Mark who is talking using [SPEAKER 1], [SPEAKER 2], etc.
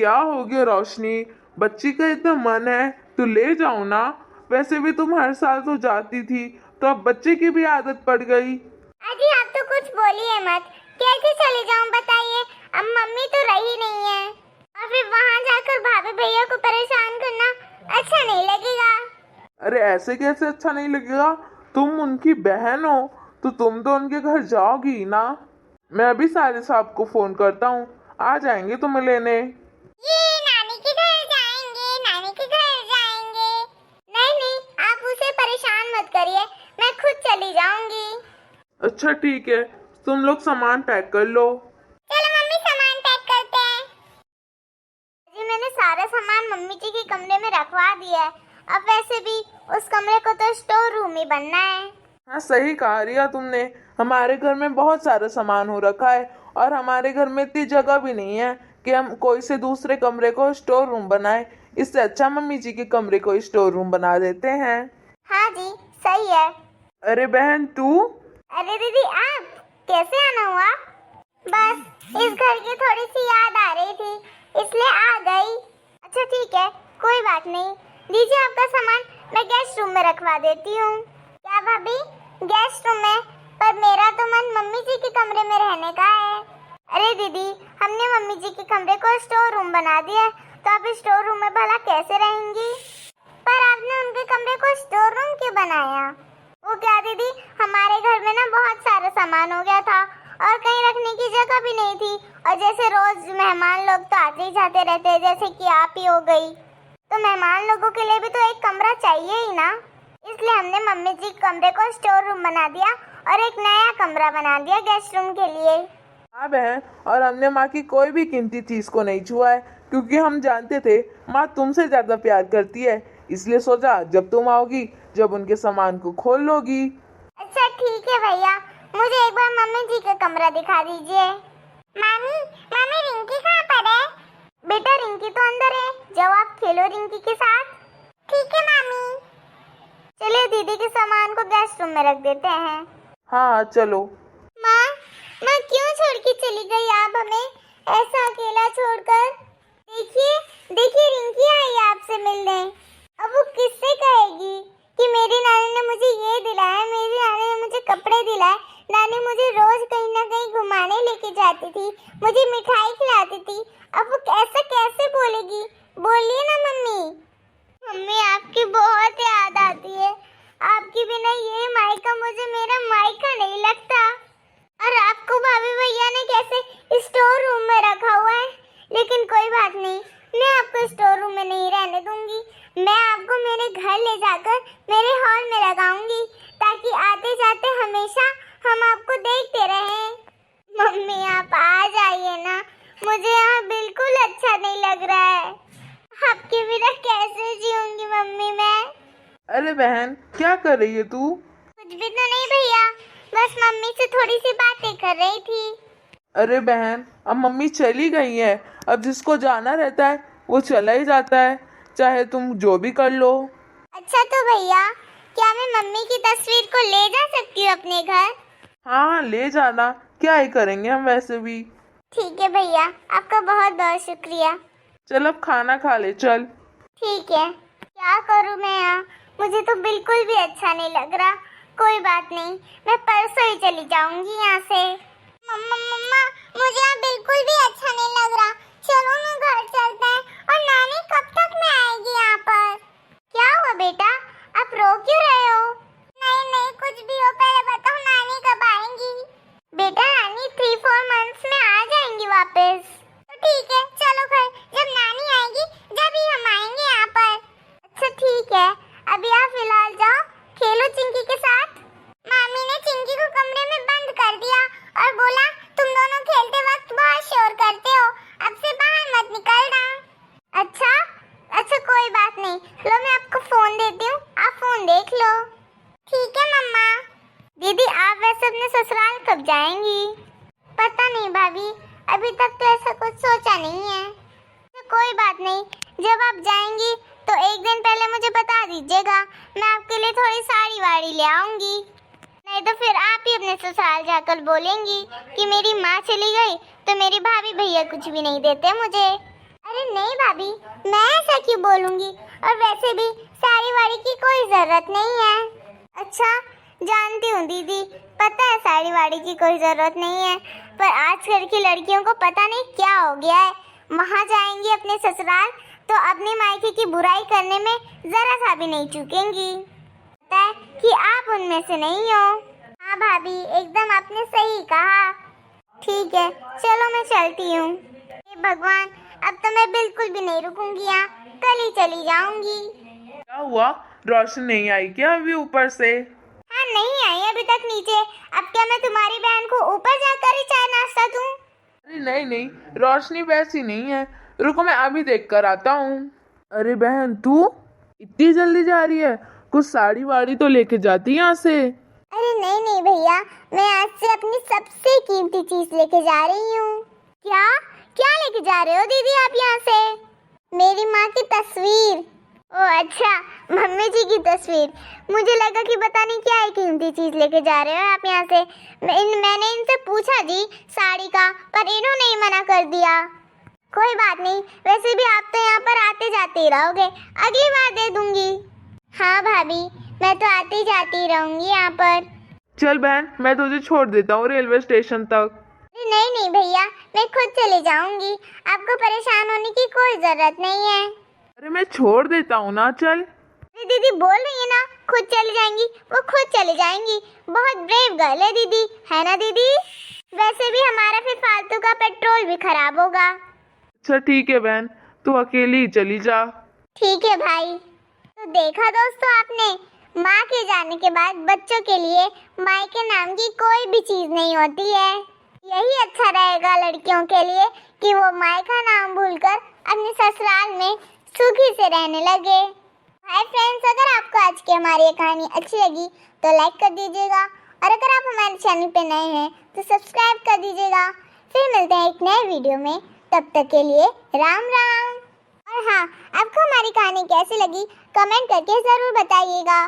[SPEAKER 1] क्या हो गया रोशनी, बच्ची का इतना मन है तो ले जाओ ना। वैसे भी तुम हर साल तो जाती थी, तो अब बच्चे की भी आदत पड़ गई।
[SPEAKER 2] अजी आप तो कुछ बोलिए मत, कैसे चले जाऊं बताइए। अब मम्मी तो रही नहीं है और फिर वहां जाकर भाभी भैया को परेशान करना अच्छा नहीं लगेगा।
[SPEAKER 1] अरे ऐसे कैसे अच्छा नहीं लगेगा, तुम उनकी बहन हो तो तुम तो उनके घर जाओगी ना। मैं अभी सारे साहब को फोन करता हूँ, आ जाएंगे तुम्हें लेने।
[SPEAKER 2] ये नानी के घर जाएंगे, नानी के घर जाएंगे। नहीं नहीं, आप उसे परेशान मत करिए, मैं खुद चली जाऊंगी।
[SPEAKER 1] अच्छा ठीक है, तुम लोग सामान पैक कर लो।
[SPEAKER 2] चलो मम्मी सामान पैक करते हैं। जी मैंने सारा सामान मम्मी जी के कमरे में रखवा दिया है। अब वैसे भी उस कमरे को तो स्टोर रूम ही बनना है।
[SPEAKER 1] हाँ सही कहा रिया तुमने, हमारे घर में बहुत सारा सामान हो रखा है और हमारे घर में इतनी जगह भी नहीं है कि हम कोई से दूसरे कमरे को स्टोर रूम बनाए। इससे अच्छा मम्मी जी के कमरे को स्टोर रूम बना देते हैं।
[SPEAKER 2] हाँ जी सही है।
[SPEAKER 1] अरे बहन तू।
[SPEAKER 2] अरे दीदी आप कैसे आना हुआ? बस इस घर की थोड़ी सी याद आ रही थी इसलिए आ गई। अच्छा ठीक है कोई बात नहीं, दीजिए आपका सामान, मैं गेस्ट रूम में रखवा देती हूँ। क्या भाभी गेस्ट रूम में? पर मेरा तो मन मम्मी जी के कमरे में रहने का है। अरे दीदी हमने मम्मी जी के कमरे को स्टोर रूम बना दिया है, तो आप स्टोर रूम में भला कैसे रहेंगी? पर आपने उनके कमरे को स्टोर रूम क्यों बनाया? वो क्या दीदी, हमारे घर में ना बहुत सारा सामान हो गया था और कहीं रखने की जगह भी नहीं थी, और जैसे रोज मेहमान लोग तो आते ही जाते रहते हैं, जैसे कि आप ही हो गई, तो मेहमान लोगों के लिए भी तो एक कमरा चाहिए ही ना। इसलिए हमने मम्मी जी के कमरे को स्टोर रूम बना दिया और एक नया कमरा बना दिया गेस्ट रूम के लिए।
[SPEAKER 1] हाँ बहन, और हमने माँ की कोई भी कीमती चीज को नहीं छुआ है, क्योंकि हम जानते थे माँ तुमसे ज्यादा प्यार करती है। इसलिए सोचा जब तुम आओगी जब उनके सामान को खोल लोगी।
[SPEAKER 2] अच्छा ठीक है भैया, मुझे एक बार मम्मी जी का कमरा दिखा दीजिए। मामी मामी रिंकी कहाँ पर है? बेटा रिंकी तो अंदर है, जाओ आप खेलो रिंकी के साथ। ठीक है मामी। चलिए दीदी के सामान को गेस्ट रूम में रख देते हैं।
[SPEAKER 1] हाँ चलो।
[SPEAKER 2] माँ माँ क्यों छोड़ के चली गई आप हमें ऐसा अकेला छोड़कर? देखिए देखिए रिंकी आई आपसे मिलने। अब वो किससे कहेगी कि मेरी नानी ने मुझे ये दिलाया, मेरी नानी ने मुझे कपड़े दिलाए, नानी मुझे रोज कहीं ना कहीं घुमाने लेके जाती थी, मुझे मिठाई खिलाती थी। अब वो ऐसा कैसे बोलेगी? बोलिए ना मम्मी। मम्मी आपकी बहुत याद आती है, आपके बिना ये मायका मुझे मेरा मायका नहीं लगता। और आपको भाभी भैया ने कैसे स्टोर रूम में रखा हुआ है, लेकिन कोई बात नहीं, मैं आपको स्टोर रूम में नहीं रहने दूंगी। मैं आपको मेरे घर ले जाकर मेरे हॉल में लगाऊंगी, ताकि आते जाते हमेशा हम आपको देखते रहें। मम्मी आप आ जाइए ना, मुझे यहाँ बिल्कुल अच्छा नहीं लग रहा है। आपके बिना कैसे जीऊंगी मम्मी मैं?
[SPEAKER 1] अरे बहन क्या कर रही है तू?
[SPEAKER 2] कुछ भी तो नहीं भैया, बस मम्मी से थोड़ी सी बातें कर रही थी।
[SPEAKER 1] अरे बहन अब मम्मी चली गई है, अब जिसको जाना रहता है वो चला ही जाता है, चाहे तुम जो भी कर लो।
[SPEAKER 2] अच्छा तो भैया क्या मैं मम्मी की तस्वीर को ले जा सकती हूँ अपने घर?
[SPEAKER 1] हाँ ले जाना, क्या ही करेंगे हम वैसे भी।
[SPEAKER 2] ठीक है भैया, आपका बहुत बहुत शुक्रिया।
[SPEAKER 1] चल अब खाना खा ले चल।
[SPEAKER 2] ठीक है, क्या करूँ मैं यहाँ, मुझे तो बिल्कुल भी अच्छा नहीं लग रहा। कोई बात नहीं, मैं परसों ही चली जाऊंगी यहाँ से। मम्मा मम्मा मुझे यहाँ बिल्कुल भी अच्छा नहीं लग रहा, चलो ना घर चलते हैं। और नानी कब तक में आएगी यहाँ पर? क्या हुआ बेटा, आप रो क्यों रहे हो? नहीं नहीं कुछ भी हो, पहले बताओ नानी कब आएंगी? बेटा नानी 3-4 मंथ्स में आ जाएंगी वापस। तो ठीक है चलो घर, जब नानी आएगी जब ही हम आएंगे यहाँ पर। अच्छा ठीक है, अभी आप फिलहाल जाओ खेलो चिंकी के साथ। मामी ने चिंकी को कमरे में बंद कर दिया और बोला तुम दोनों खेलते वक्त बहुत शोर करते हो, अब से बाहर मत निकलना। अच्छा अच्छा कोई बात नहीं, लो मैं आपको फोन देती हूँ, आप फोन देख लो। ठीक है मम्मा। दीदी आप वैसे अपने ससुराल कब जाएंगी? पता नहीं भाभी, अभी तक तो ऐसा कुछ सोचा नहीं है। तो कोई बात नहीं, जब आप जाएंगी तो एक दिन पहले मुझे बता दीजिएगा, मैं आपके लिए थोड़ी साड़ी वाड़ी ले आऊंगी। नहीं तो फिर आप ही अपने ससुराल जाकर बोलेंगी कि मेरी माँ चली गई तो मेरी भाभी भैया कुछ भी नहीं देते मुझे। अरे नहीं भाभी, मैं ऐसा क्यों बोलूंगी, और वैसे भी साड़ी वाड़ी की कोई जरूरत नहीं है। अच्छा, जानती हूँ दीदी, पता है साड़ी वाड़ी की कोई जरूरत नहीं है, पर आजकल की लड़कियों को पता नहीं क्या हो गया है, वहाँ जाएंगी अपने ससुराल तो अपने मायके की बुराई करने में जरा सा भी नहीं चूकेंगी। पता है कि आप उनमें से नहीं हो। हाँ भाभी, एकदम आपने सही कहा। ठीक है, चलो मैं चलती हूँ। हे भगवान, अब तो मैं बिल्कुल भी नहीं रुकूंगी यहाँ, कल ही चली जाऊंगी।
[SPEAKER 1] क्या हुआ, रोशनी नहीं आई क्या अभी ऊपर से?
[SPEAKER 2] हाँ, नहीं आई अभी तक नीचे। अब क्या मैं तुम्हारी बहन को ऊपर जाकर ही चाय नाश्ता दूं?
[SPEAKER 1] अरे नहीं नहीं, रोशनी वैसी नहीं है, रुको मैं अभी देख कर आता हूँ। अरे बहन, तू इतनी जल्दी जा रही है? कुछ साड़ी वाड़ी तो लेके जाती यहाँ से।
[SPEAKER 2] अरे नहीं नहीं भैया, मैं आज से अपनी सबसे कीमती चीज लेके जा रही हूँ। क्या क्या लेके जा रहे हो दीदी आप यहाँ से? मेरी माँ की तस्वीर। ओह अच्छा, मम्मी जी की तस्वीर। मुझे लगा कि पता नहीं क्या है कीमती चीज लेके जा रहे हो आप यहाँ से। मैंने इनसे पूछा जी साड़ी का, पर इन्होंने ही मना कर दिया। कोई बात नहीं, वैसे भी आप तो यहाँ पर आते जाते ही रहोगे, अगली बार दे दूंगी। हाँ भाभी, मैं तो आती जाती रहूंगी यहाँ पर।
[SPEAKER 1] चल बहन, मैं तुझे छोड़ देता हूँ रेलवे स्टेशन तक।
[SPEAKER 2] नहीं नहीं भैया, मैं खुद चली जाऊंगी, आपको परेशान होने की कोई जरूरत नहीं है।
[SPEAKER 1] अरे मैं छोड़ देता हूँ ना, चल।
[SPEAKER 2] दीदी बोल रही है ना खुद चली जाएंगी, वो खुद चली जाएंगी। बहुत ब्रेव गर्ल है दीदी, है ना दीदी? वैसे भी हमारा फिर फालतू का पेट्रोल भी खराब होगा।
[SPEAKER 1] अच्छा ठीक है बहन, तू अकेली ही चली जा।
[SPEAKER 2] ठीक है भाई। तो देखा दोस्तों आपने, माँ के जाने के बाद बच्चों के लिए माँ के नाम की कोई भी चीज नहीं होती है। यही अच्छा रहेगा लड़कियों के लिए कि वो माँ का नाम भूलकर अपने ससुराल में सुखी से रहने लगे। हाय फ्रेंड्स, अगर आपको आज की हमारी ये कहानी अच्छी लगी तो लाइक कर दीजिएगा, और अगर आप हमारे चैनल पे नए हैं तो सब्सक्राइब कर दीजिएगा। फिर मिलते हैं एक नए वीडियो में, तब तक के लिए राम राम। और हाँ, आपको हमारी कहानी कैसी लगी कमेंट करके ज़रूर बताइएगा।